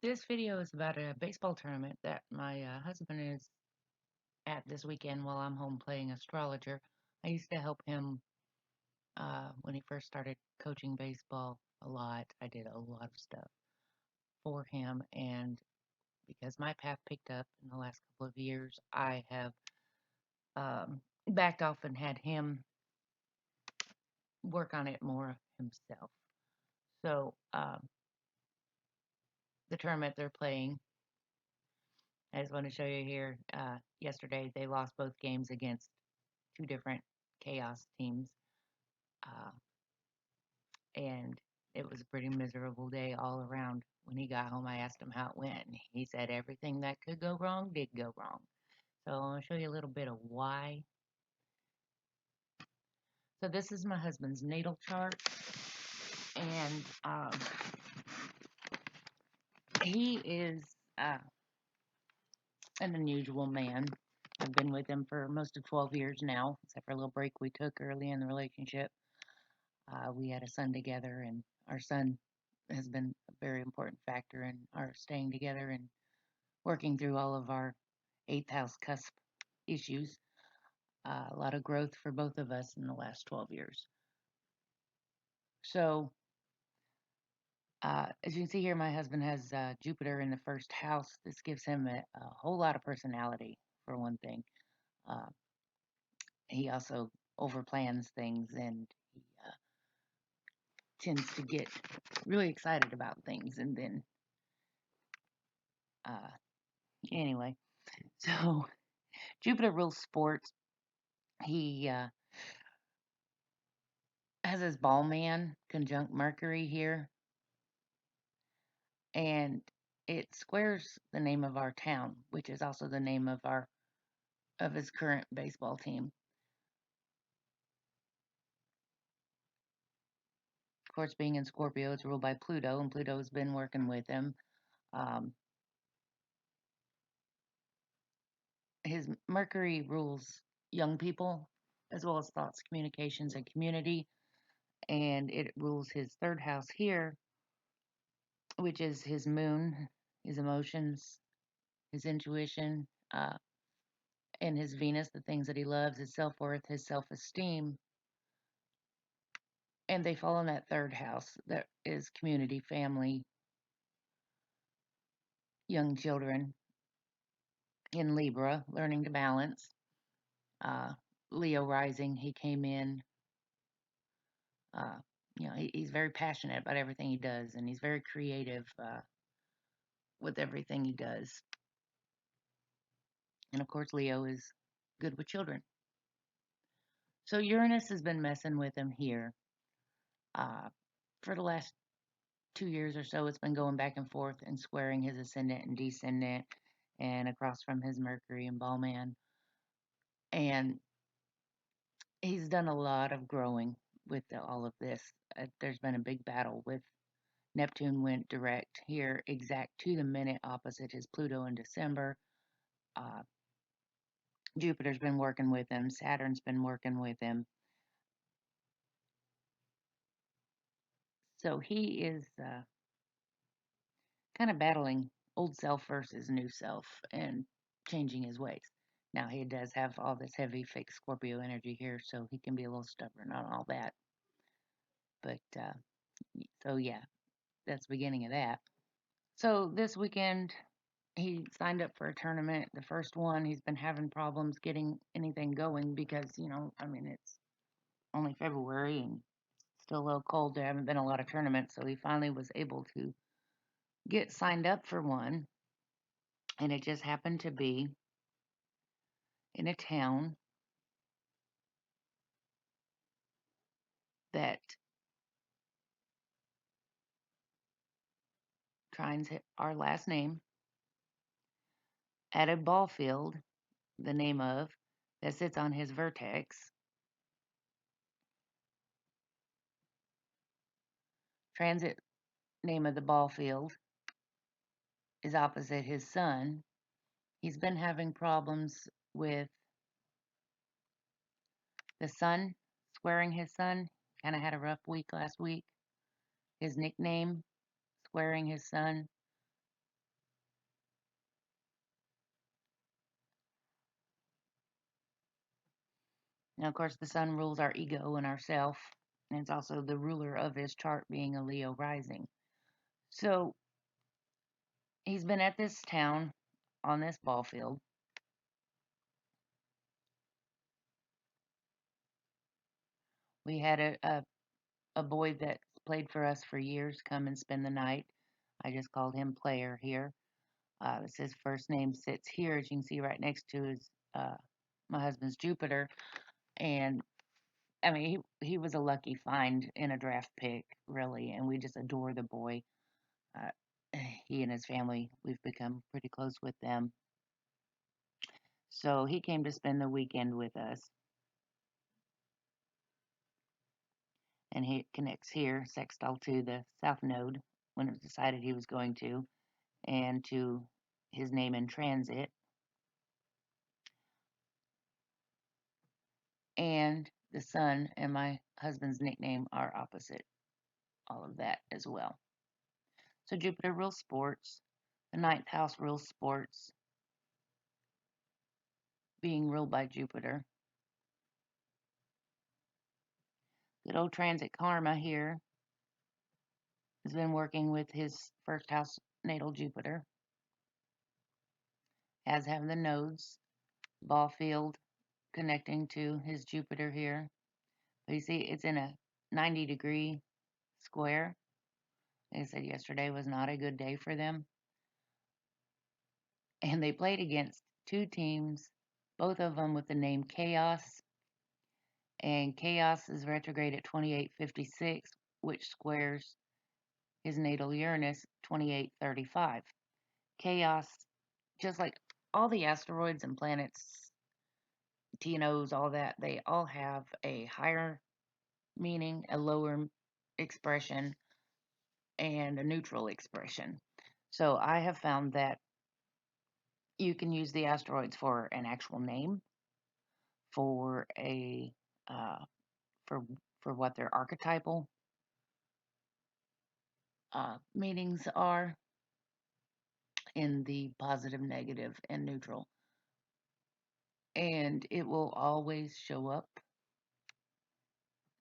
This video is about a baseball tournament that my husband is at this weekend while I'm home playing astrologer. I used to help him when he first started coaching baseball a lot. I did a lot of stuff for him, and because my path picked up in the last couple of years, I have backed off and had him work on it more himself. So the tournament they're playing, I just want to show you here. Yesterday they lost both games against two different chaos teams. Uh, and it was a pretty miserable day all around. When he got home, I asked him how it went. And he said everything that could go wrong did go wrong. So I'm going to show you a little bit of why. So this is my husband's natal chart, and he is uh, an unusual man. I've been with him for most of 12 years now, except for a little break we took early in the relationship. We had a son together, and our son has been a very important factor in our staying together and working through all of our eighth house cusp issues. A lot of growth for both of us in the last 12 years. So, as you can see here, my husband has Jupiter in the first house. This gives him a whole lot of personality, for one thing. Uh, he also overplans things, and he tends to get really excited about things. And then, uh, anyway, so Jupiter rules sports. He has his ball man conjunct Mercury here, and it squares the name of our town, which is also the name of our of his current baseball team. Of course, being in Scorpio, it's ruled by Pluto, and Pluto's been working with him. Um, his Mercury rules young people, as well as thoughts, communications, and community, and it rules his third house here, which is his moon, his emotions, his intuition, and his Venus, the things that he loves, his self worth, his self esteem. And they fall in that third house that is community, family, young children in Libra, learning to balance. Uh, Leo rising, he came in. Uh, he's very passionate about everything he does, and he's very creative with everything he does. And of course, Leo is good with children. So Uranus has been messing with him here uh, for the last 2 years or so. It's been going back and forth and squaring his ascendant and descendant, and across from his Mercury and Ballman. And he's done a lot of growing with all of this. There's been a big battle with Neptune went direct here, exact to the minute opposite his Pluto in December. Uh, Jupiter's been working with him. Saturn's been working with him. So he is kind of battling old self versus new self and changing his ways. Now, he does have all this heavy fixed Scorpio energy here, so he can be a little stubborn on all that. But, so yeah, that's the beginning of that. So this weekend, he signed up for a tournament. The first one, he's been having problems getting anything going because, I mean, it's only February and still a little cold. There haven't been a lot of tournaments, so he finally was able to get signed up for one. And it just happened to be in a town that tries our last name at a ball field, the name of, that sits on his vertex. Transit name of the ball field is opposite his sun. He's been having problems with the sun, squaring his sun. Kind of had a rough week last week. His nickname, squaring his sun. Now, of course, the sun rules our ego and our self, and it's also the ruler of his chart being a Leo rising. So he's been at this town on this ball field. We had a boy that played for us for years come and spend the night. I just called him player here. It's his first name sits here, as you can see right next to his my husband's Jupiter. And I mean, he was a lucky find in a draft pick, really, and we just adore the boy. Uh, he and his family, we've become pretty close with them. So he came to spend the weekend with us, and he connects here, sextile to the south node when it was decided he was going to, and to his name in transit, and the sun and my husband's nickname are opposite all of that as well. So Jupiter rules sports, the ninth house rules sports, being ruled by Jupiter. Good old transit karma here has been working with his first house natal Jupiter, as have the nodes, ball field connecting to his Jupiter here. But you see, it's in a 90-degree square. They said yesterday was not a good day for them. And they played against two teams, both of them with the name Chaos. And Chaos is retrograde at 2856, which squares his natal Uranus 2835. Chaos, just like all the asteroids and planets, TNOs, all that, they all have a higher meaning, a lower expression, and a neutral expression. So I have found that you can use the asteroids for an actual name, for a uh, for for what their archetypal meanings are in the positive, negative, and neutral, and it will always show up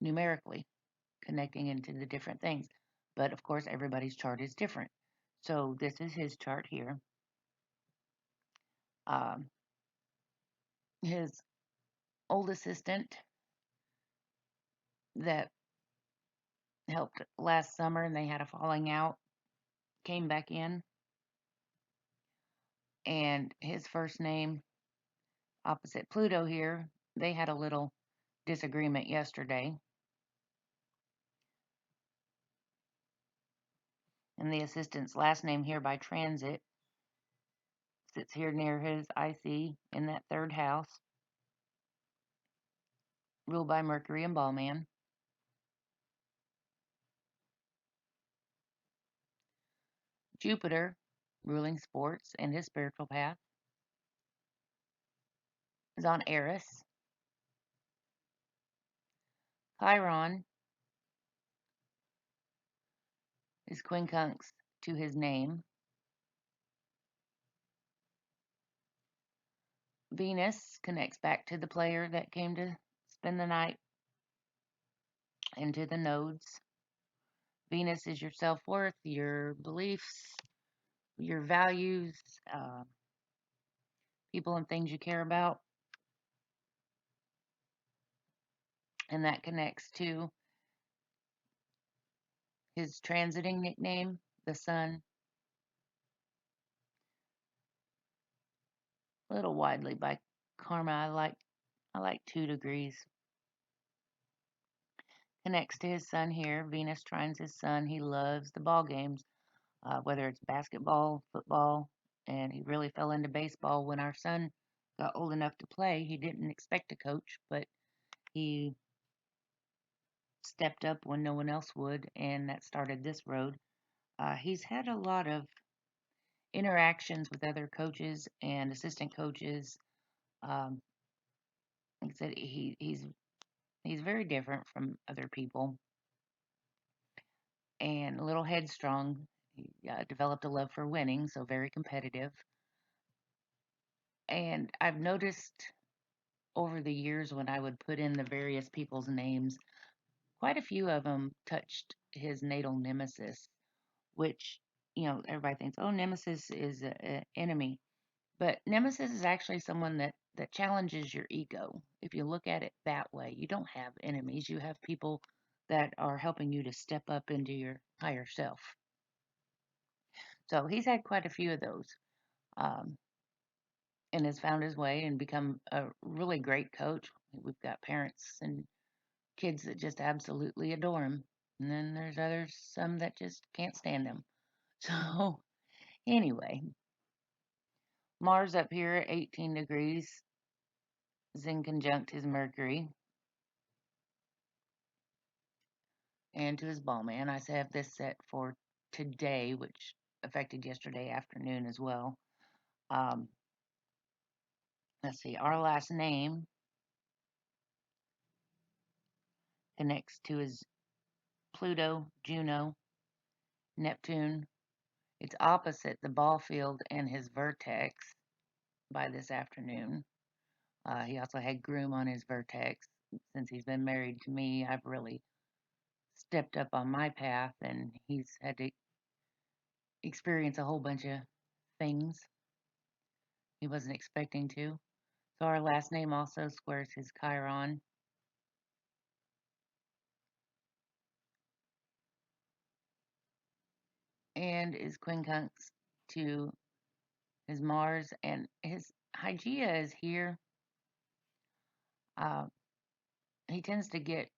numerically, connecting into the different things. But of course, everybody's chart is different. So this is his chart here. Um, his old assistant that helped last summer and they had a falling out came back in, and his first name opposite Pluto here, they had a little disagreement yesterday. And the assistant's last name here by transit sits here near his IC in that third house, ruled by Mercury and Ballman. Jupiter, ruling sports and his spiritual path, is on Eris. Chiron is quincunx to his name. Venus connects back to the player that came to spend the night into the nodes. Venus is your self worth, your beliefs, your values, uh, people and things you care about. And that connects to his transiting nickname, the sun, a little widely by karma. I like 2 degrees. Connects to his sun here. Venus trines his sun. He loves the ball games, whether it's basketball, football, and he really fell into baseball when our son got old enough to play. He didn't expect to coach, but he stepped up when no one else would, and that started this road. He's had a lot of interactions with other coaches and assistant coaches. Um, like I said, he's very different from other people and a little headstrong. He developed a love for winning, so very competitive. And I've noticed over the years when I would put in the various people's names, quite a few of them touched his natal nemesis, which, everybody thinks, oh, nemesis is an enemy. But nemesis is actually someone that challenges your ego. If you look at it that way, you don't have enemies. You have people that are helping you to step up into your higher self. So he's had quite a few of those, um, and has found his way and become a really great coach. We've got parents and kids that just absolutely adore him. And then there's others, some that just can't stand him. So, anyway, Mars up here at 18 degrees is in conjunct his Mercury and to his ball man. I have this set for today, which affected yesterday afternoon as well. Um, let's see, our last name connects to his Pluto, Juno, Neptune. It's opposite the ball field and his vertex by this afternoon. He also had groom on his vertex. Since he's been married to me, I've really stepped up on my path, and he's had to experience a whole bunch of things he wasn't expecting to. So our last name also squares his Chiron and is quincunx to his Mars, and his Hygeia is here. Uh, he tends to get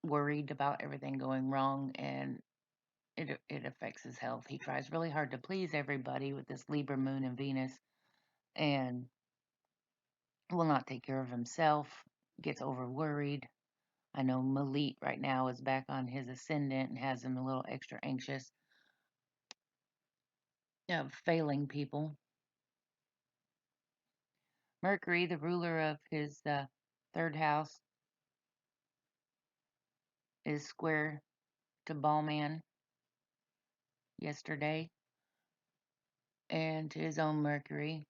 worried about everything going wrong, and it affects his health. He tries really hard to please everybody with this Libra moon and Venus, and will not take care of himself, gets over worried. I know Malit right now is back on his ascendant and has him a little extra anxious of failing people. Mercury, the ruler of his third house, is square to Ballman yesterday and to his own Mercury,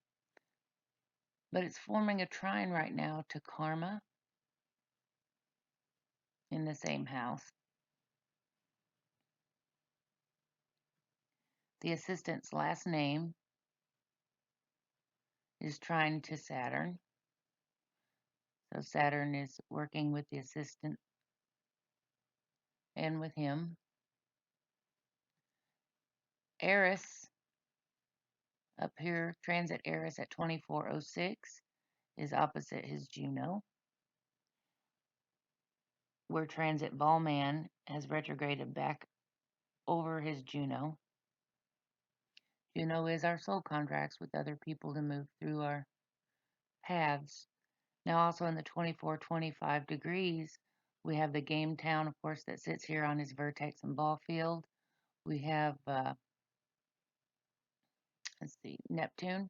but it's forming a trine right now to Karma in the same house. The assistant's last name is trine to Saturn, so Saturn is working with the assistant and with him. Eris up here, transit Eris at 2406, is opposite his Juno, where transit Ballman has retrograded back over his Juno. Juno is our soul contracts with other people to move through our paths. Now, also in the 24-25 degrees, we have the game town, of course, that sits here on his vertex and ball field. We have, let's see, Neptune.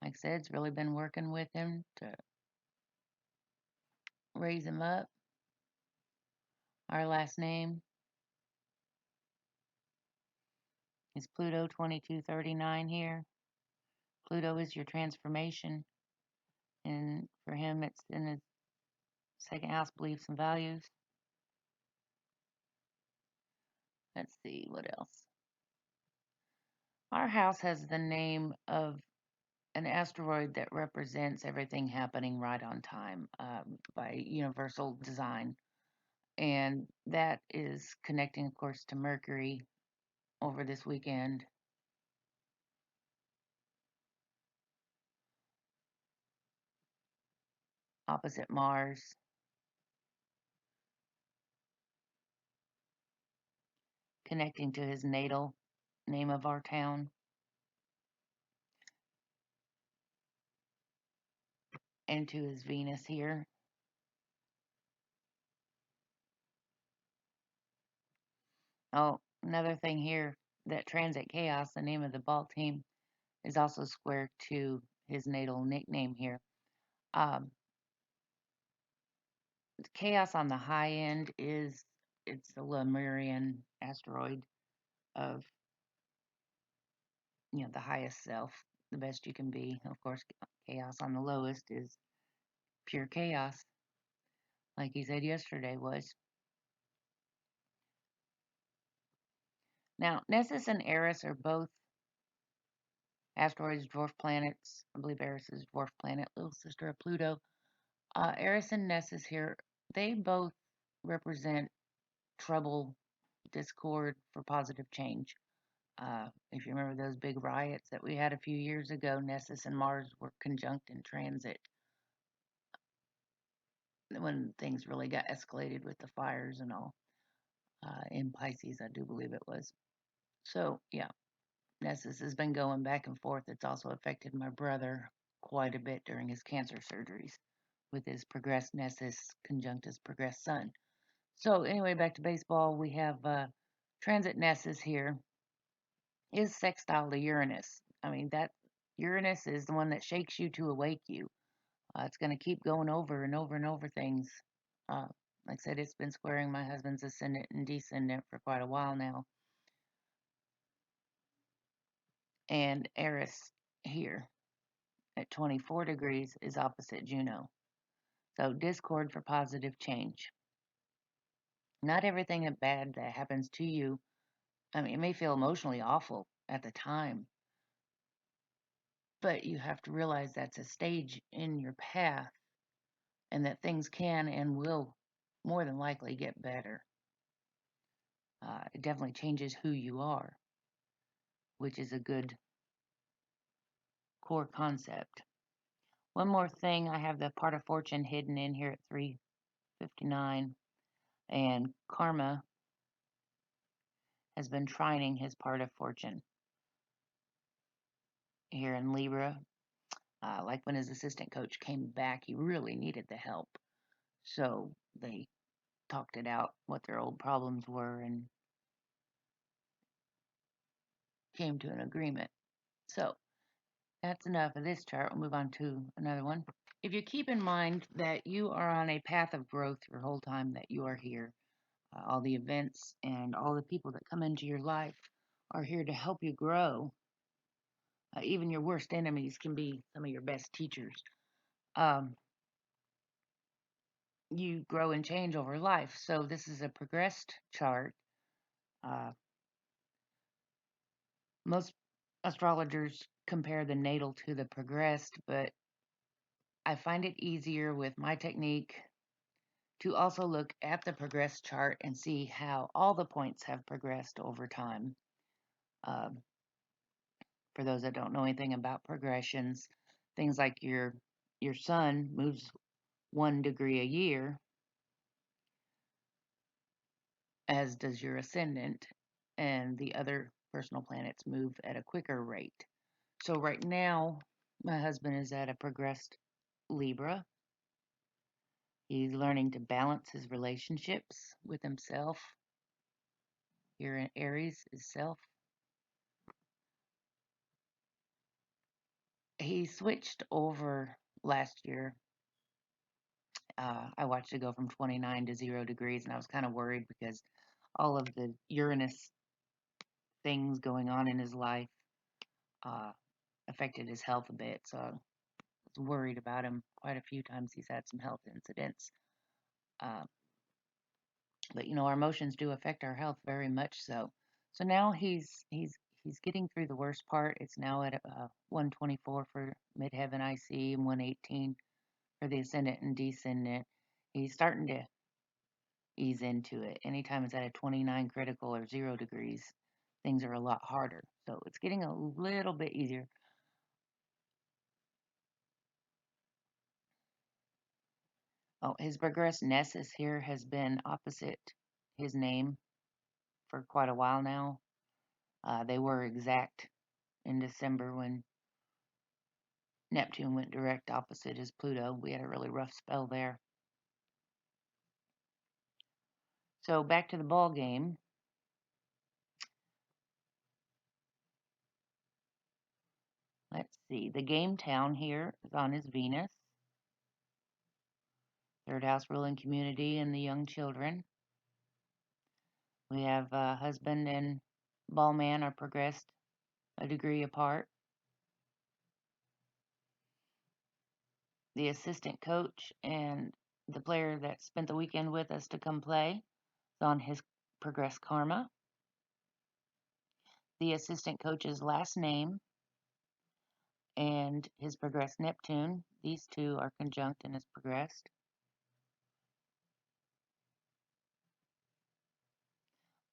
Like I said, it's really been working with him to raise him up. Our last name is Pluto 2239 here. Pluto is your transformation, and for him, it's in his second house, beliefs and values. Let's see, what else? Our house has the name of an asteroid that represents everything happening right on time by universal design. And that is connecting, of course, to Mercury over this weekend. Opposite Mars, connecting to his natal name of our town, and to his Venus here. Oh, another thing here, that Transit Chaos, the name of the ball team, is also square to his natal nickname here. Um, Chaos on the high end it's the Lemurian asteroid of the highest self, the best you can be. Of course, chaos on the lowest is pure chaos, like he said yesterday was. Now, Nessus and Eris are both asteroids, dwarf planets. I believe Eris is dwarf planet, little sister of Pluto. Eris and Nessus here, they both represent trouble, discord for positive change. If you remember those big riots that we had a few years ago, Nessus and Mars were conjunct in transit when things really got escalated with the fires and all. In Pisces, I do believe it was. So, yeah, Nessus has been going back and forth. It's also affected my brother quite a bit during his cancer surgeries with his progressed Nessus conjunct his progressed Sun. So, anyway, back to baseball. We have transit Nessus here is sextile to Uranus. I mean, that Uranus is the one that shakes you to awake you. It's going to keep going over and over and over things. Uh, like I said, it's been squaring my husband's ascendant and descendant for quite a while now. And Eris here at 24 degrees is opposite Juno. So discord for positive change. Not everything bad that happens to you, I mean, it may feel emotionally awful at the time, but you have to realize that's a stage in your path and that things can and will more than likely get better. It definitely changes who you are, which is a good core concept. One more thing, I have the part of fortune hidden in here at 359, and karma has been trining his part of fortune here in Libra. Like when his assistant coach came back, he really needed the help. So they talked it out, what their old problems were, and came to an agreement. So that's enough of this chart. We'll move on to another one. If you keep in mind that you are on a path of growth your whole time that you are here, all the events and all the people that come into your life are here to help you grow. Even your worst enemies can be some of your best teachers. Um, you grow and change over life. So this is a progressed chart. Uh, most astrologers compare the natal to the progressed, but I find it easier with my technique to also look at the progressed chart and see how all the points have progressed over time. Um, for those that don't know anything about progressions, things like your sun moves 1 degree a year, as does your ascendant, and the other personal planets move at a quicker rate. So right now, my husband is at a progressed Libra. He's learning to balance his relationships with himself. Here in Aries is self. He switched over last year. I watched it go from 29 to 0 degrees, and I was kind of worried because all of the Uranus things going on in his life uh, affected his health a bit. So I was worried about him quite a few times. He's had some health incidents. Uh, but our emotions do affect our health very much so. So now he's getting through the worst part. It's now at 124 for midheaven IC and 118 for the ascendant and descendant. He's starting to ease into it. Anytime it's at a 29 critical or 0 degrees, things are a lot harder. So it's getting a little bit easier. Oh, his progressed Nessus here has been opposite his name for quite a while now. They were exact in December when Neptune went direct opposite his Pluto. We had a really rough spell there. So back to the ball game. Let's see. The game town here is on his Venus. Third house ruling community and the young children. We have husband and ball man are progressed a degree apart. The assistant coach and the player that spent the weekend with us to come play is on his progress karma. The assistant coach's last name and his progressed Neptune. These two are conjunct in his progressed.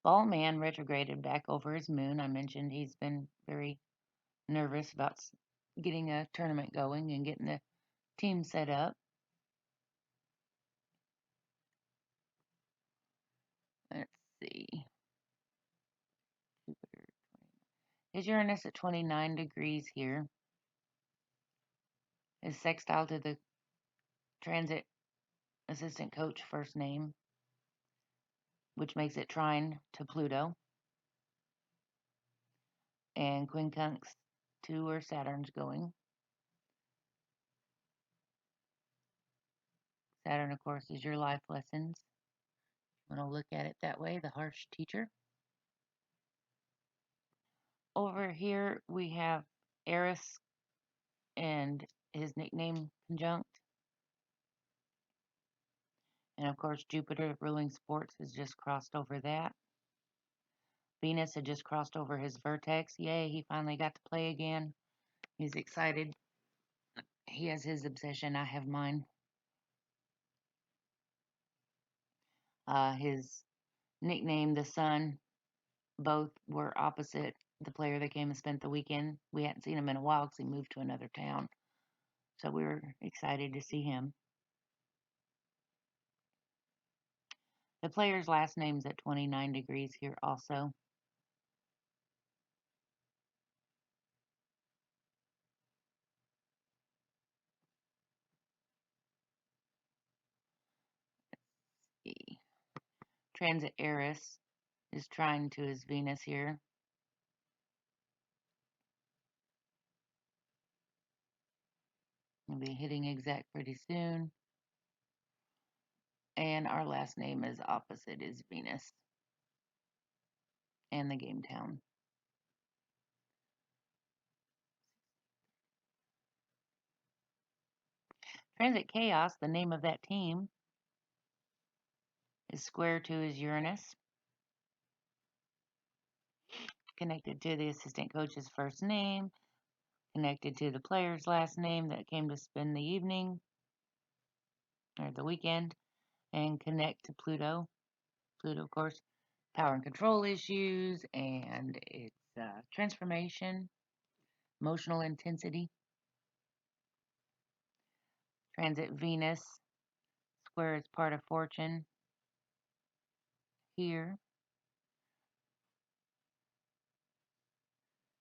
Ball man retrograded back over his moon. I mentioned he's been very nervous about getting a tournament going and getting the team set up. Let's see. Jupiter. His Uranus at 29 degrees here is sextile to the transit assistant coach first name, which makes it trine to Pluto, and quincunx to where Saturn's going. Saturn, of course, is your life lessons. I'm going to look at it that way, the harsh teacher. Over here we have Eris and his nickname conjunct. And of course, Jupiter ruling sports has just crossed over that. Venus had just crossed over his vertex. Yay, he finally got to play again. He's excited. He has his obsession, I have mine. His nickname, the Sun, both were opposite the player that came and spent the weekend. We hadn't seen him in a while because he moved to another town. So we were excited to see him. The player's last name's at 29 degrees here also. Transit Eris is trine to his Venus here. We'll be hitting exact pretty soon. And our last name is opposite is Venus and the game town. Transit Chaos, the name of that team, is square to his Uranus, connected to the assistant coach's first name, connected to the player's last name that came to spend the evening or the weekend, and connect to Pluto. Pluto, of course, power and control issues, and its transformation, emotional intensity. Transit Venus, square is part of fortune here.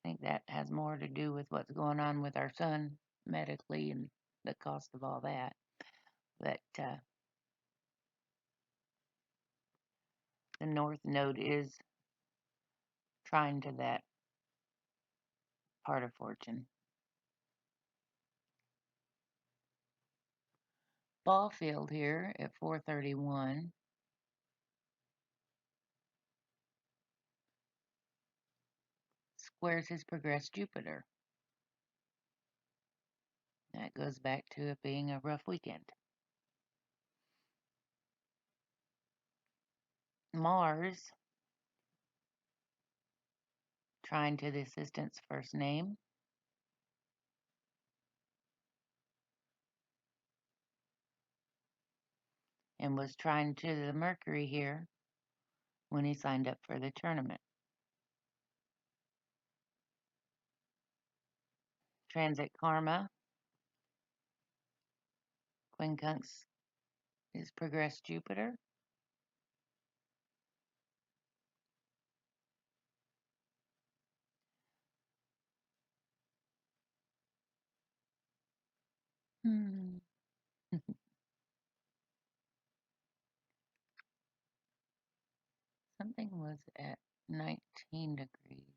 I think that has more to do with what's going on with our sun medically and the cost of all that. But the north node is trine to that part of fortune. Ball field here at 431. Squares his progressed Jupiter. That goes back to it being a rough weekend. Mars, trine to the assistant's first name. And was trine to the Mercury here when he signed up for the tournament. Transit Karma, quincunx is progressed Jupiter. Something was at 19 degrees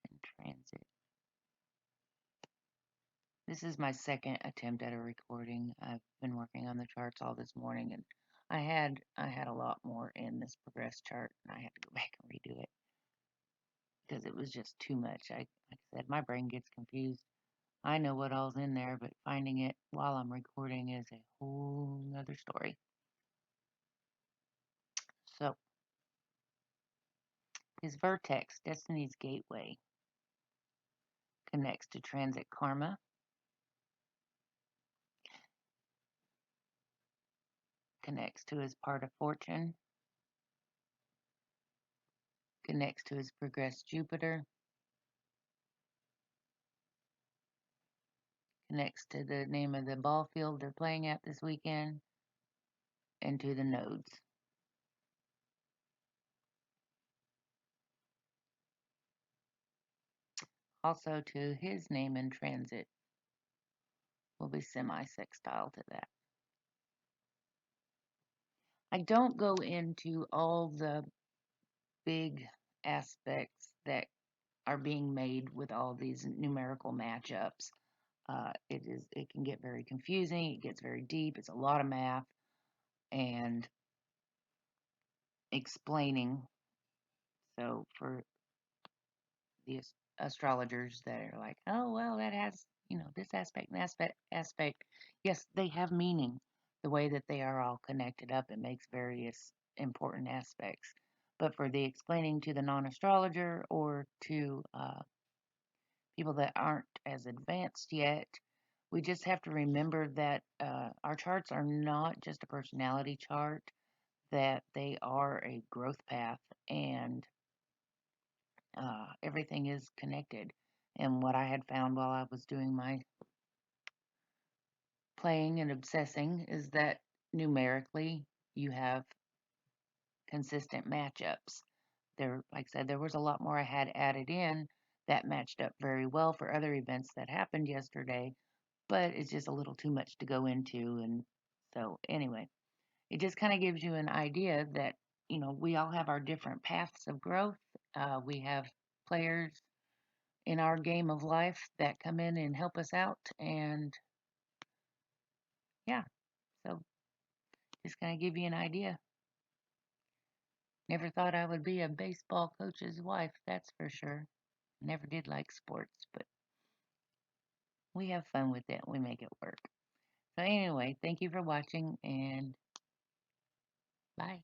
in transit. This is my second attempt at a recording. I've been working on the charts all this morning, and I had a lot more in this progress chart, and I had to go back and redo it because it was just too much. Like I said, my brain gets confused. I know what all's in there, but finding it while I'm recording is a whole nother story. So, his vertex, Destiny's Gateway, connects to transit karma, connects to his part of fortune, connects to his progressed Jupiter, connects to the name of the ball field they're playing at this weekend, and to the nodes. Also to his name in transit will be semi-sextile to that. I don't go into all the big aspects that are being made with all these numerical matchups. It can get very confusing. It gets very deep. It's a lot of math and explaining. So for the astrologers that are like, oh well, that has this aspect and aspect. Yes, they have meaning. The way that they are all connected up, it makes various important aspects. But for the explaining to the non-astrologer or to people that aren't as advanced yet, we just have to remember that our charts are not just a personality chart, that they are a growth path, and everything is connected. And what I had found while I was doing my playing and obsessing is that numerically you have consistent matchups. There, like I said, there was a lot more I had added in that matched up very well for other events that happened yesterday, but it's just a little too much to go into. And so, anyway, it just kind of gives you an idea that, we all have our different paths of growth. We have players in our game of life that come in and help us out. And yeah, so just kind of give you an idea. Never thought I would be a baseball coach's wife, that's for sure. Never did like sports, but we have fun with it. We make it work. So, anyway, thank you for watching and bye.